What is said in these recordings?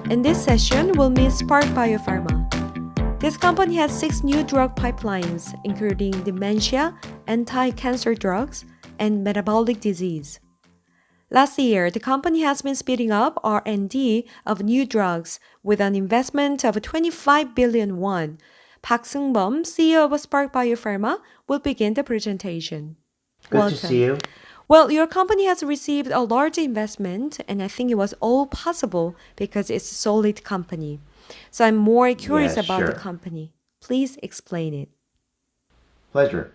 In this session, we'll meet Spark Biopharma. This company has 6 new drug pipelines, including dementia, anti-cancer drugs, and metabolic disease. Last year, the company has been speeding up R&D of new drugs with an investment of 25 billion won. Park Seung-bum, CEO of Spark Biopharma, will begin the presentation. Good to see you. Well, your company has received a large investment, and I think it was all possible because it's a solid company. So I'm more curious Yes, about the sure. company. Please explain it. Pleasure.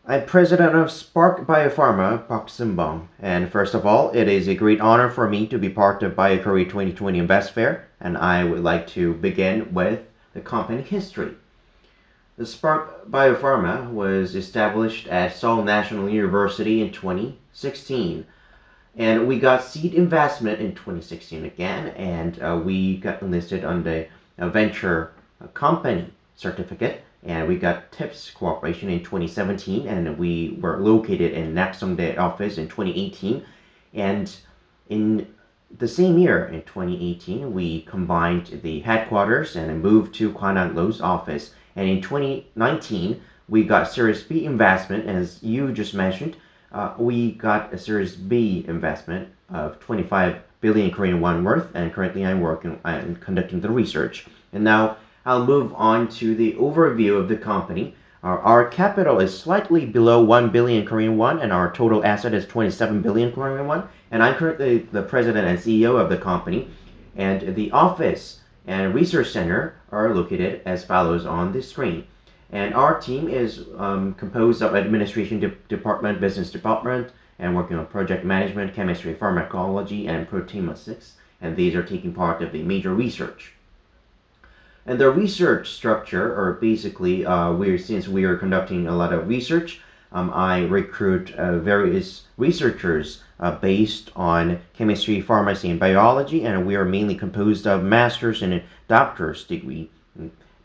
I'm president of Spark Biopharma, Park Seung-bum, and first of all, it is a great honor for me to be part of BioCorea 2020 Invest Fair, and I would like to begin with the company history. The Spark Biopharma was established at Seoul National University in 2016, and we got seed investment in 2016 again, and we got listed on the venture company certificate, and we got TIPS cooperation in 2017, and we were located in Nakseongdae office in 2018, and in the same year in 2018 we combined the headquarters and moved to Kwanang-lo's office, and in 2019 we got Series B investment, as you just mentioned. We got a Series B investment of 25 billion Korean won worth, and currently I'm conducting the research. And now I'll move on to the overview of the company. Our capital is slightly below 1 billion Korean won, and our total asset is 27 billion Korean won. And I'm currently the president and CEO of the company. And the office and research center are located as follows on the screen. And our team is composed of administration department, business department, and working on project management, chemistry, pharmacology, and proteomics. And these are taking part of the major research. And the research structure, or basically, since we are conducting a lot of research, I recruit various researchers based on chemistry, pharmacy, and biology, and we are mainly composed of master's and doctor's degree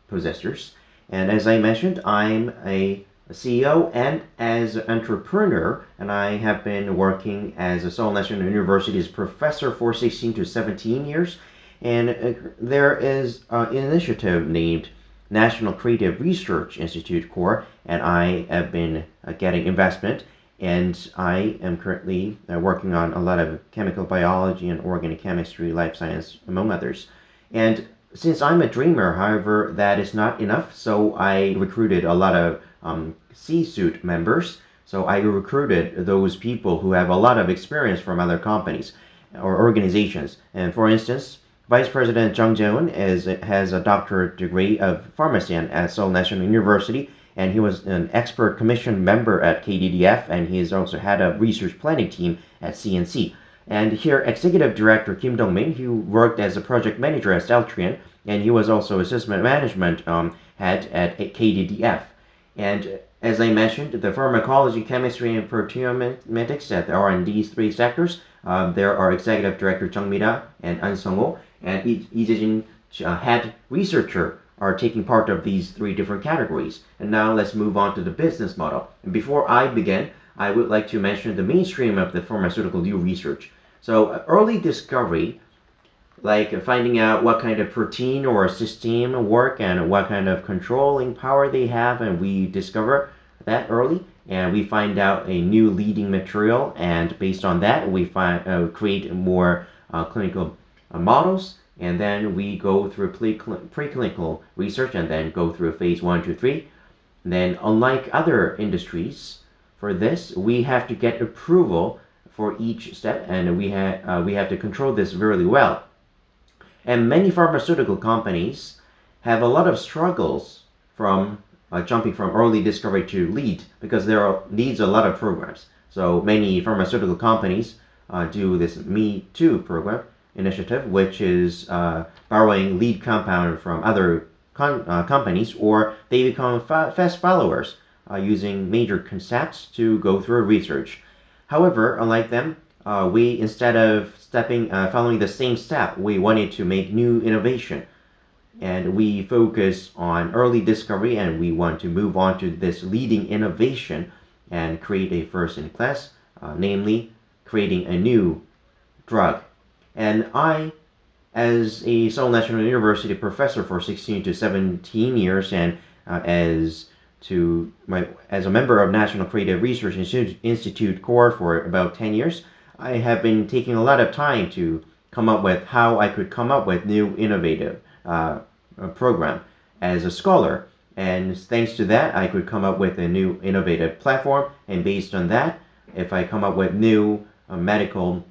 possessors. And as I mentioned, I'm a CEO and as an entrepreneur, and I have been working as a Seoul National University's professor for 16 to 17 years. And there is an initiative named National Creative Research Institute Core, and I have been getting investment, and I am currently working on a lot of chemical biology and organic chemistry, life science, among others. And since I'm a dreamer, however, that is not enough, so I recruited a lot of C-suite members. So I recruited those people who have a lot of experience from other companies or organizations. And for instance, Vice President Jung Jae-un has a doctorate degree of pharmacy at Seoul National University, and he was an expert commission member at KDDF, and he has also had a research planning team at CNC. And here, Executive Director Kim Dong-min, who worked as a project manager at Celltrion, and he was also assistant management head at KDDF. And as I mentioned, the pharmacology, chemistry, and proteomics at the R&D three sectors, there are Executive Director Chung Mi-da and An Sung-ho, and Lee Jae-jin, head researcher, are taking part of these three different categories. And now let's move on to the business model. And before I begin, I would like to mention the mainstream of the pharmaceutical new research. So early discovery, like finding out what kind of protein or system work and what kind of controlling power they have, and we discover that early, and we find out a new leading material, and based on that we create more clinical models, and then we go through preclinical research and then go through phase 1 to 3. And then unlike other industries, for this we have to get approval for each step, and we have to control this really well. And many pharmaceutical companies have a lot of struggles from jumping from early discovery to lead, because there needs a lot of programs. So many pharmaceutical companies do this Me Too program initiative, which is borrowing lead compound from other companies, or they become fast followers using major concepts to go through research. However, unlike them, we, instead of following the same step, we wanted to make new innovation, and we focus on early discovery, and we want to move on to this leading innovation and create a first in class, namely creating a new drug. And I As a Seoul National University professor for 16 to 17 years, and as a member of National Creative Research Institute Core for about 10 years, I have been taking a lot of time to come up with how I could come up with new innovative program as a scholar. And thanks to that, I could come up with a new innovative platform. And based on that, if I come up with new medical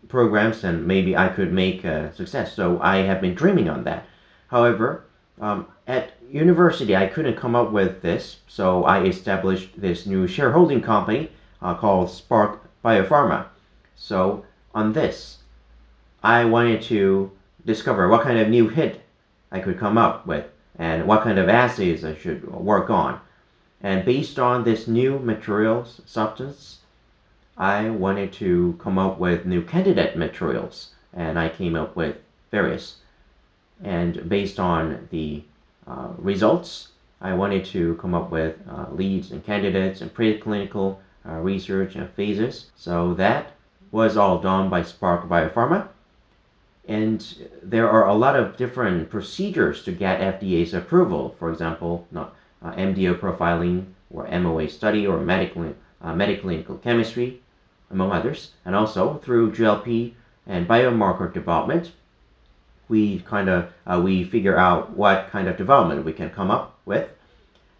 programs, then maybe I could make a success. So I have been dreaming on that. However, at university, I couldn't come up with this, so I established this new shareholding company called Spark Biopharma. So on this, I wanted to discover what kind of new hit I could come up with and what kind of assays I should work on. And based on this new materials substance, I wanted to come up with new candidate materials, and I came up with various. And based on the results, I wanted to come up with leads and candidates and preclinical research and phases. So that was all done by Spark Biopharma. And there are a lot of different procedures to get FDA's approval. For example, MDO profiling or MOA study or medical chemistry, among others. And also through GLP and biomarker development, we figure out what kind of development we can come up with,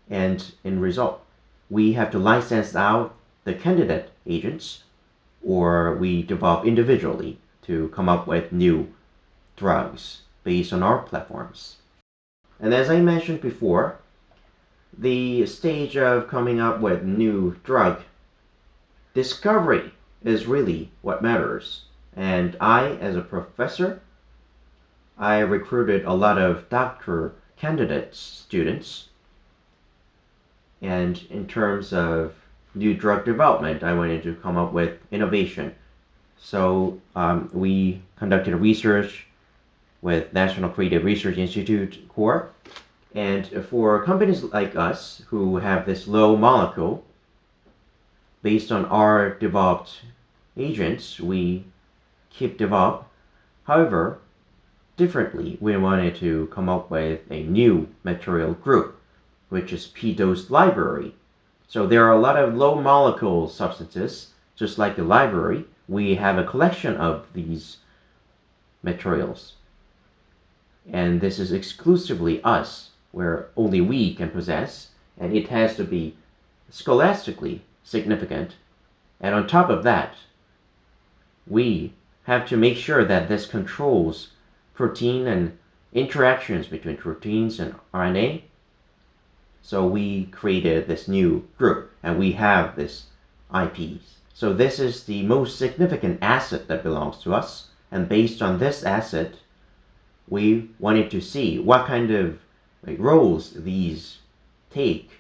and in result, we have to license out the candidate agents, or we develop individually to come up with new drugs based on our platforms. And as I mentioned before, the stage of coming up with new drug discovery is really what matters. And I, as a professor, I recruited a lot of doctor candidates, students, and in terms of new drug development, I wanted to come up with innovation. So we conducted research with National Creative Research Institute Core. And for companies like us who have this low molecule, based on our developed agents, we keep develop. However, differently, we wanted to come up with a new material group, which is P-dose library. So there are a lot of low molecule substances, just like the library. We have a collection of these materials. And this is exclusively us, where only we can possess, and it has to be scholastically significant. And on top of that, we have to make sure that this controls protein and interactions between proteins and RNA. So we created this new group, and we have this IPs. So this is the most significant asset that belongs to us, and based on this asset, we wanted to see what kind of roles these take,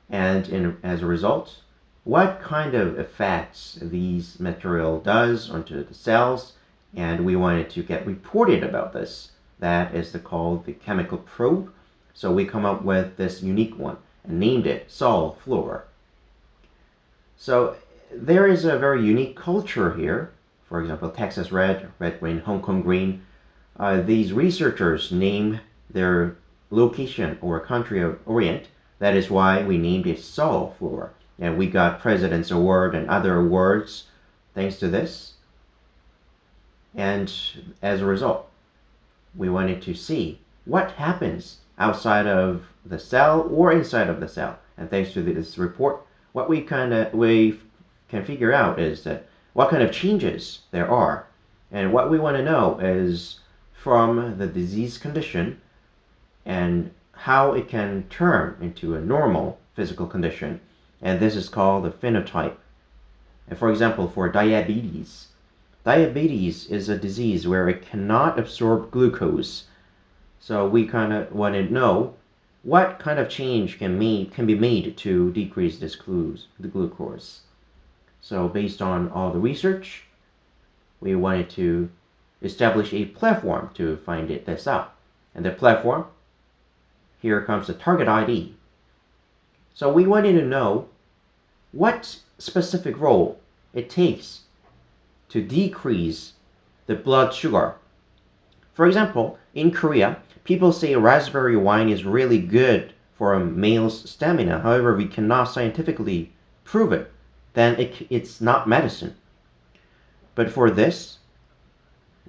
and as a result, what kind of effects these material does onto the cells, and we wanted to get reported about this. That is called the chemical probe. So we come up with this unique one and named it Sol Fluor. So there is a very unique culture here. For example, Texas red, red green, Hong Kong green. These researchers name their location or country of orient. That is why we named it Sol Fluor. And we got President's Award and other awards thanks to this. And as a result, we wanted to see what happens outside of the cell or inside of the cell. And thanks to this report, what we can figure out is that what kind of changes there are. And what we want to know is from the disease condition and how it can turn into a normal physical condition. And this is called the phenotype. And for example, for diabetes is a disease where it cannot absorb glucose. So we kind of want to know what kind of change can be made to decrease the glucose. So based on all the research, we wanted to establish a platform to find this out. And the platform, here comes the target ID. So we wanted to know what specific role it takes to decrease the blood sugar For example, in Korea, people say raspberry wine is really good for a male's stamina. However, we cannot scientifically prove it. Then it's not medicine. But for this,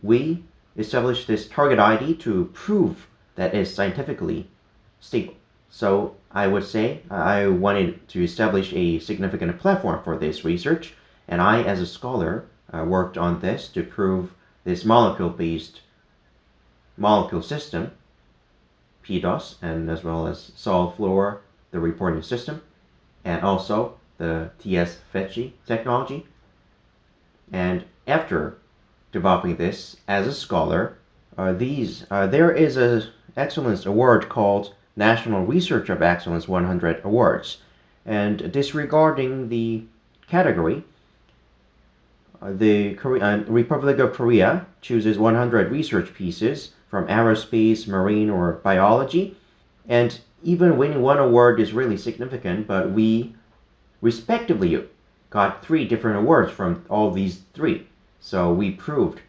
we established this target ID to prove that it's scientifically stable. So I would say I wanted to establish a significant platform for this research, and I, as a scholar, worked on this to prove this molecule-based molecule system, PDOS, and as well as Solfluor, the reporting system, and also the TS-FETCHI technology. And after developing this as a scholar, there is an excellence award called National Research of Excellence 100 Awards. And disregarding the category, the Republic of Korea chooses 100 research pieces from aerospace, marine, or biology. And even winning one award is really significant, but we respectively got 3 different awards from all these 3. So we proved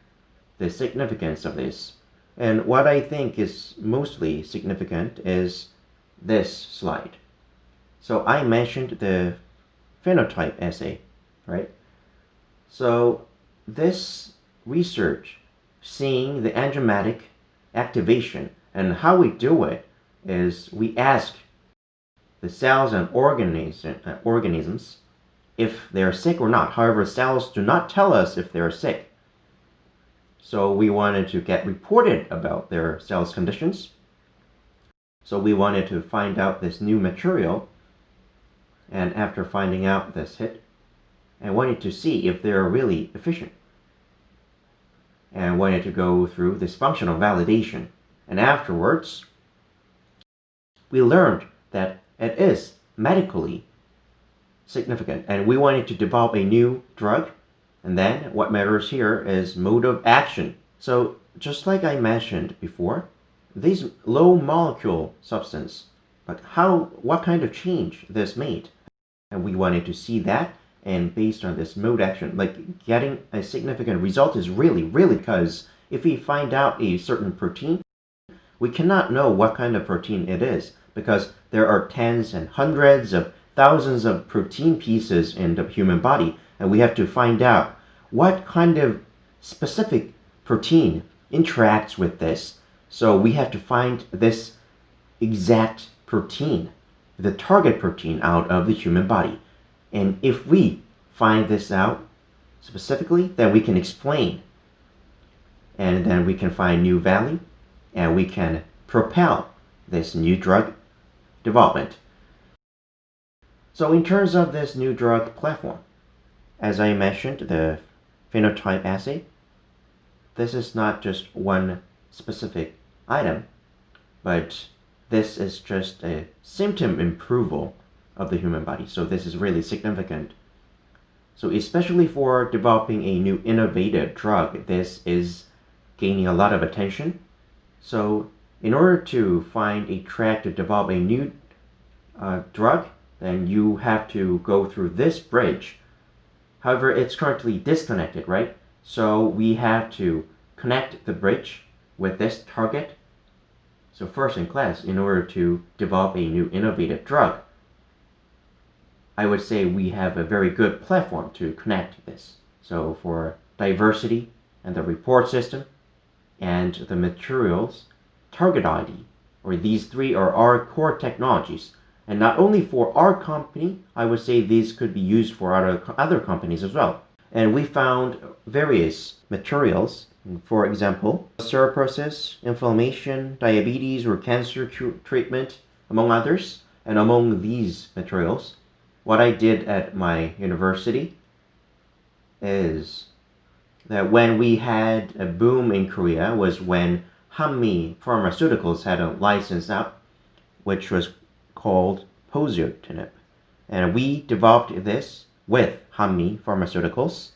the significance of this. And what I think is mostly significant is this slide. So I mentioned the phenotype assay, right? So this research, seeing the enzymatic activation, and how we do it is we ask the cells and organisms if they're sick or not. However, cells do not tell us if they're sick. So we wanted to get reported about their cells' conditions. So we wanted to find out this new material, and after finding out this hit, I wanted to see if they're really efficient. And wanted to go through this functional validation. And afterwards, we learned that it is medically significant, and we wanted to develop a new drug. And then what matters here is mode of action. So just like I mentioned before, these low molecule substance, but what kind of change this made, and we wanted to see that. And based on this mode action, like getting a significant result is really because if we find out a certain protein, we cannot know what kind of protein it is, because there are tens and hundreds of thousands of protein pieces in the human body, and we have to find out what kind of specific protein interacts with this. So we have to find this exact protein, the target protein, out of the human body. And if we find this out specifically, then we can explain, and then we can find new value, and we can propel this new drug development. So in terms of this new drug platform, as I mentioned, the phenotype assay, this is not just one specific item, but this is just a symptom improval of the human body. So this is really significant. So especially for developing a new innovative drug, this is gaining a lot of attention. So in order to find a track to develop a new drug, then you have to go through this bridge. However, it's currently disconnected, right? So we have to connect the bridge with this target. So first in class, in order to develop a new innovative drug, I would say we have a very good platform to connect this. So for diversity and the report system and the materials target ID, or these 3 are our core technologies. And not only for our company, I would say these could be used for other companies as well. And we found various materials, for example, osteoporosis, inflammation, diabetes, or cancer treatment, among others. And among these materials, what I did at my university is that when we had a boom in Korea was when Hanmi Pharmaceuticals had a license out, which was called Positinib. And we developed this with Hanmi Pharmaceuticals.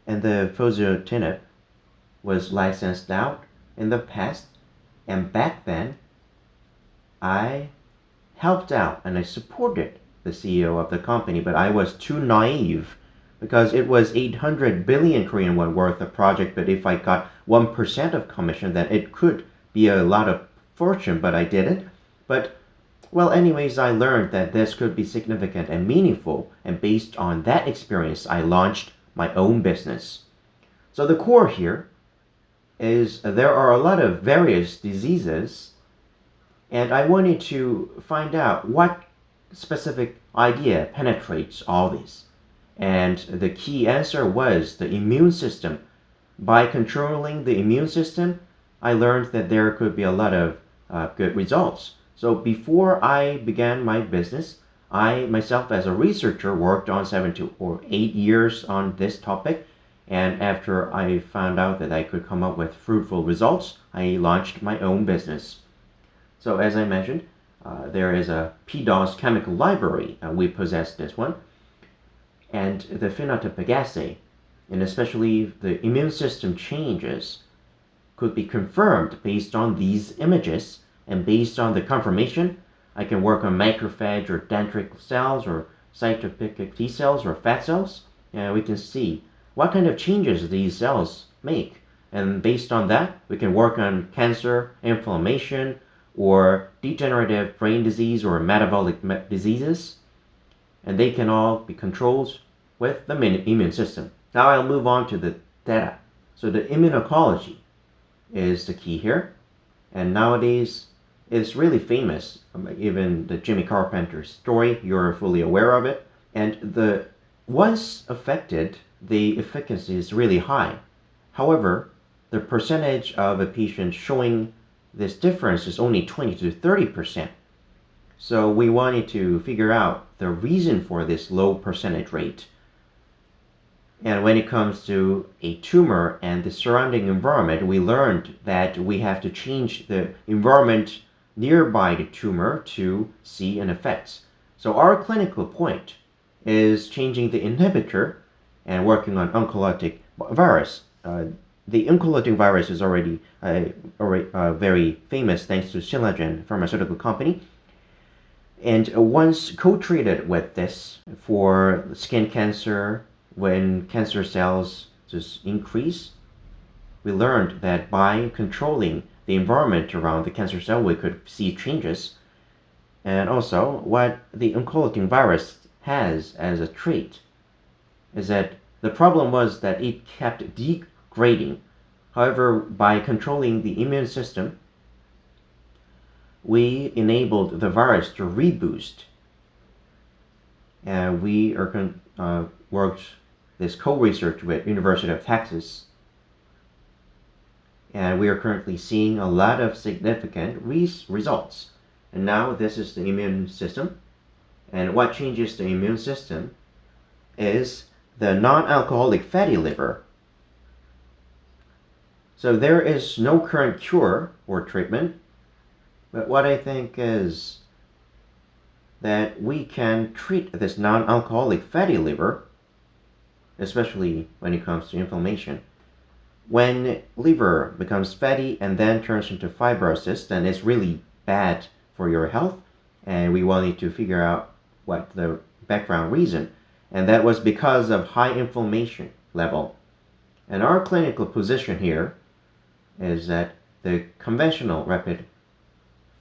And the Positinib was licensed out in the past. And back then, I helped out and I supported the CEO of the company, but I was too naive because it was 800 billion Korean won worth of project. But if I got 1% of commission, then it could be a lot of fortune, but I didn't. But well, anyways, I learned that this could be significant and meaningful, and based on that experience, I launched my own business. So the core here is there are a lot of various diseases, and I wanted to find out what specific idea penetrates all these. And the key answer was the immune system. By controlling the immune system, I learned that there could be a lot of good results. So before I began my business, I myself as a researcher worked on 7 to 8 years on this topic. And after I found out that I could come up with fruitful results, I launched my own business. So as I mentioned, there is a PDOS chemical library. We possess this one. And the phenotypic assay, and especially the immune system changes, could be confirmed based on these images. And based on the confirmation, I can work on macrophage or dendritic cells or cytopenic T cells or fat cells, and we can see what kind of changes these cells make. And based on that, we can work on cancer, inflammation, or degenerative brain disease or metabolic diseases, and they can all be controlled with the immune system. Now I'll move on to the data. So the immunology is the key here, and nowadays it's really famous. Even the Jimmy Carpenter story, you're fully aware of it. And the once affected, the efficacy is really high. However, the percentage of a patient showing this difference is only 20 to 30%. So we wanted to figure out the reason for this low percentage rate. And when it comes to a tumor and the surrounding environment, we learned that we have to change the environment nearby the tumor to see an effect. So our clinical point is changing the inhibitor and working on oncolytic virus. The oncolytic virus is already very famous thanks to Silagen pharmaceutical company. And once co-treated with this for skin cancer, when cancer cells just increase, we learned that by controlling the environment around the cancer cell, we could see changes. And also, what the oncolytic virus has as a trait is that the problem was that it kept degrading. However, by controlling the immune system, we enabled the virus to reboost. And we worked this co-research with University of Texas, and we are currently seeing a lot of significant results. And now this is the immune system, and what changes the immune system is the non-alcoholic fatty liver. So there is no current cure or treatment, but what I think is that we can treat this non-alcoholic fatty liver, especially when it comes to inflammation. When liver becomes fatty and then turns into fibrosis, then it's really bad for your health, and we wanted to figure out what the background reason, and that was because of high inflammation level. And our clinical position here is that the conventional rapid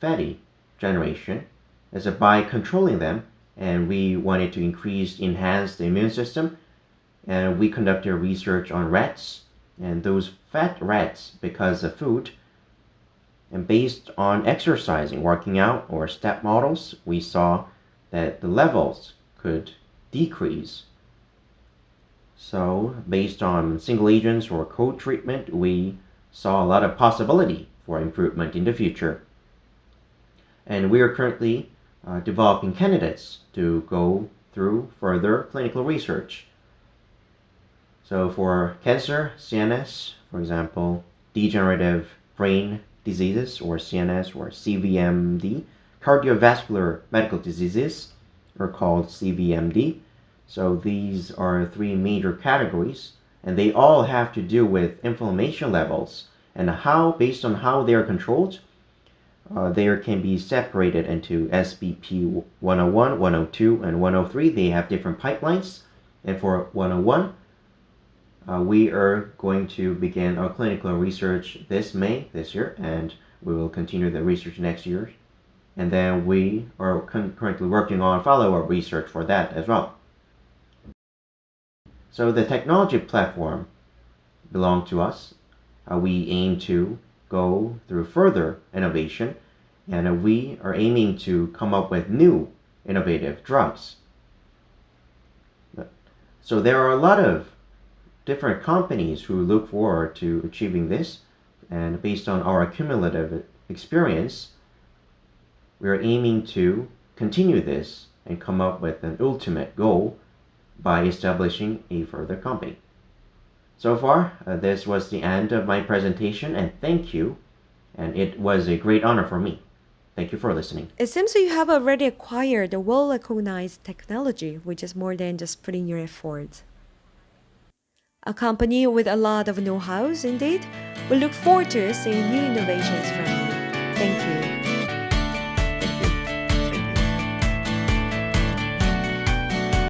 fatty generation is that by controlling them, and we wanted to enhance the immune system, and we conducted research on rats, and those fat rats, because of food, and based on exercising, working out, or step models, we saw that the levels could decrease. So based on single agents or co-treatment, we saw a lot of possibility for improvement in the future. And we are currently developing candidates to go through further clinical research. So for cancer, CNS, for example, degenerative brain diseases or CNS or CVMD, cardiovascular medical diseases are called CVMD. So these are three major categories, and they all have to do with inflammation levels and how, based on how they are controlled, they can be separated into SBP 101, 102, and 103. They have different pipelines. And for 101, we are going to begin our clinical research this May, this year, and we will continue the research next year. And then we are currently working on follow-up research for that as well. So the technology platform belongs to us. We aim to go through further innovation, and we are aiming to come up with new innovative drugs. So there are a lot of different companies who look forward to achieving this, and based on our cumulative experience, we are aiming to continue this and come up with an ultimate goal by establishing a further company. So far, this was the end of my presentation, and thank you, and it was a great honor for me. Thank you for listening. It seems you have already acquired a well-recognized technology, which is more than just putting your effort. A company with a lot of know-hows, indeed. We look forward to seeing new innovations from you. Thank you.